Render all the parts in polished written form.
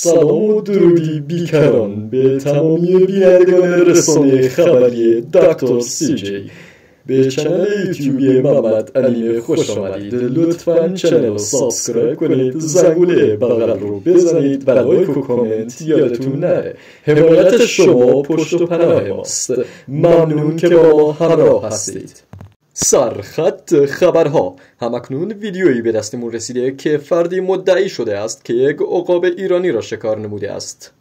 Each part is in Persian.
سلام و درودی بیکران به تمامی بینندگان رسانه خبری دکتر سی جی. به چنل یوتیوبی محمد علیم خوش آمدید. لطفاً چنل رو سابسکرایب کنید، زنگوله بغل رو بزنید و لایک و کامنت یادتون نره. حمایت شما پشت و پناه ماست. ممنون که با ما همراه هستید. سرخط خبرها. همکنون ویدیویی به دستمون رسیده که فردی مدعی شده است که یک عقاب ایرانی را شکار نموده است.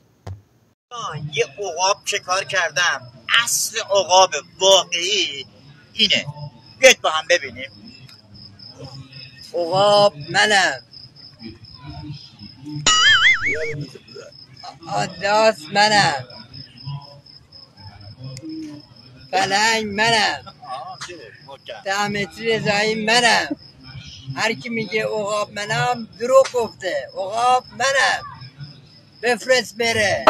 یه عقاب شکار کردم. اصل عقاب واقعی اینه. بیاید با هم ببینیم. عقاب منم. آداس منم. پلنگ منم. تحمتی رضایی منم. هر کی میگه عقاب منم دروغ گفته. عقاب منم. بفرست بره.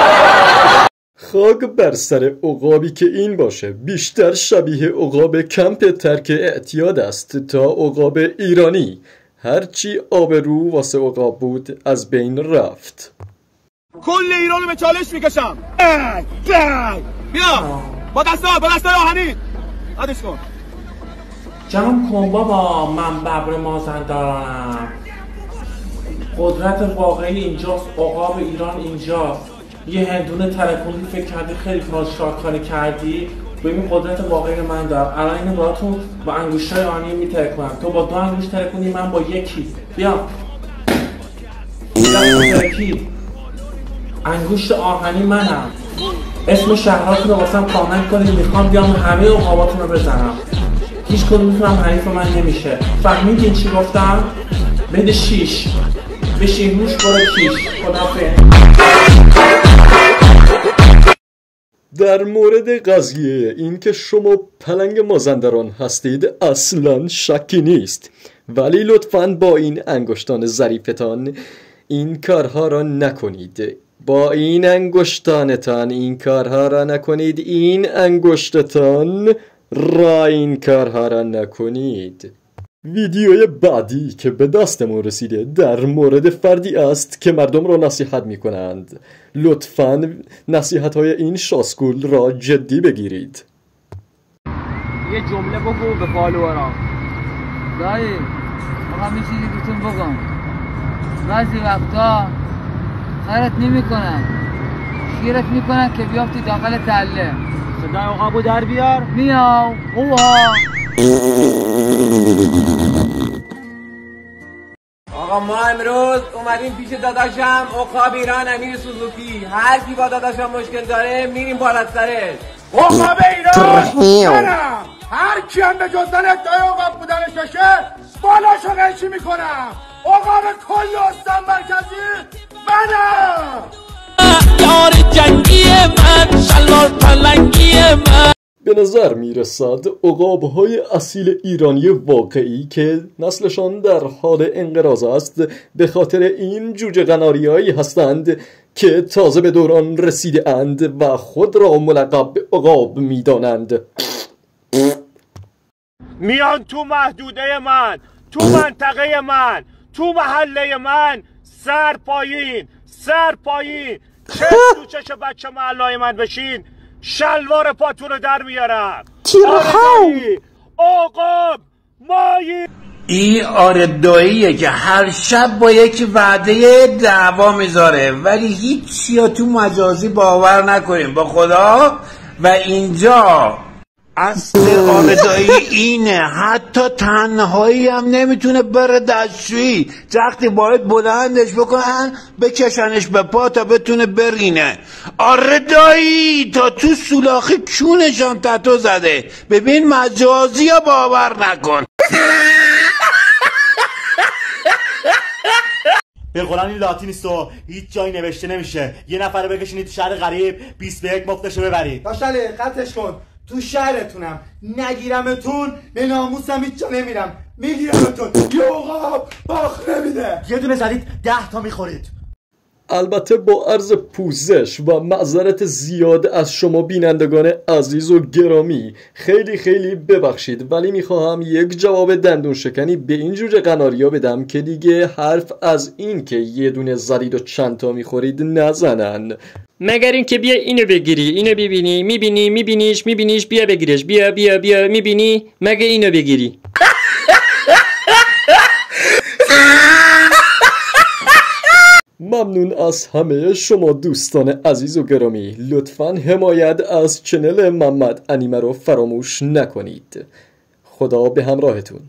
خاک بر سر عقابی که این باشه. بیشتر شبیه عقاب کمپ ترک اعتیاد است تا عقاب ایرانی. هرچی آبرو واسه عقاب بود از بین رفت. کل ایرانو به چالش میکشم. بیا با دستای آهنی عادش کن. جمع کن بابا، من ببر مازندرانم. قدرت واقعی اینجاست، عقاب ایران اینجاست. یه هندونه ترکوندی فکر کردی خیلی شاکاری کردی. ببین قدرت واقعی من دارم. الان اینو باهاتون با انگشتای آهنی میترکونم. تو با 2 انگشت ترکوندی، من با 1. بیا ترکی. انگشت آهنی منم. اسم شهراتون رو واسم کامنت کنید. میخوام بیام همه عقاباتون رو بزنم. هیچ کدومتون هم حریف من نمیشه. فهمیدین چی گفتم؟ بده 6 بشین روش برو کیش. خدافظ. در مورد قضیه این که شما پلنگ مازندران هستید اصلا شکی نیست، ولی لطفاً با این انگشتان ظریفتان این کارها را نکنید. با این انگشتانتان این کارها را نکنید. این انگشتتان را این کارها را نکنید. ویدیوی بعدی که به دستمون رسیده در مورد فردی است که مردم را نصیحت می کنند. لطفاً نصیحت های این شاسکول را جدی بگیرید. یه جمله بگو به فالوورام. دایی میخوام یه چیزی بهتون بگم. بعضی وقتا خیرت نمی کنن، شیرت می کنن که بیافتی داخل تله. صدای عقابو در بیار. میاو اوها. آقا ما امروز اومدیم پیش داداشم عقاب ایران امیر سوزوکی. هر کی با داداشم مشکل داره میریم بالا سرش. عقاب ایران منم. هر کی هم به جز من ادعای عقاب بودنش باشه بالاشو قیچی میکنم. عقاب کل استان مرکزی منم. یار جنگی من، شلوار پلنگی من. به نظر میرسد عقاب‌های اصیل ایرانی واقعی که نسلشان در حال انقراض است به خاطر این جوجه قناریایی هستند که تازه به دوران رسیده اند و خود را ملقب به عقاب میدانند. میان تو محدوده من، تو منطقه من، تو محله من. سر پایین چه تو چش بچه محلای من بشین شلوار پاتون رو در میارم. عقاب مایی. این آرداییه که هر شب با یک وعده دعوا میذاره، ولی هیچی تو مجازی باور نکنیم با خدا. و اینجا اصل آردایی اینه، حتی تنهایی هم نمیتونه بره دستشویی. وقتی باید بلندش بکنن بکشنش به پا تا بتونه برینه. آردایی تا تو سولاخی کونش هم تتو زده. ببین مجازی ها باور نکن. به قرآن این لاتی نیست و هیچ جایی نوشته نمیشه یه نفر بکشینید تو شهر غریب 20 به 1 مفتشو ببرید. داشتاله قطعش کن. تو شهرتونم نگیرمتون به ناموسم هیچ جا نمیرم. میگیرمتون. یه عقاب باخ نمیده. یه دونه زدید 10 تا میخورید. البته با عرض پوزش و معذرت زیاد از شما بینندگان عزیز و گرامی، خیلی خیلی ببخشید، ولی میخواهم یک جواب دندون شکنی به این جوجه قناریا بدم که دیگه حرف از این که یه دونه زدید و چند تا میخورید نزنن. مگر این که بیا اینو بگیری، اینو ببینی، میبینیش، بیا بگیرش، بیا میبینی، مگه اینو بگیری. ممنون از همه شما دوستان عزیز و گرامی. لطفاً حمایت از چنل محمد انیمه رو فراموش نکنید. خدا به همراهتون.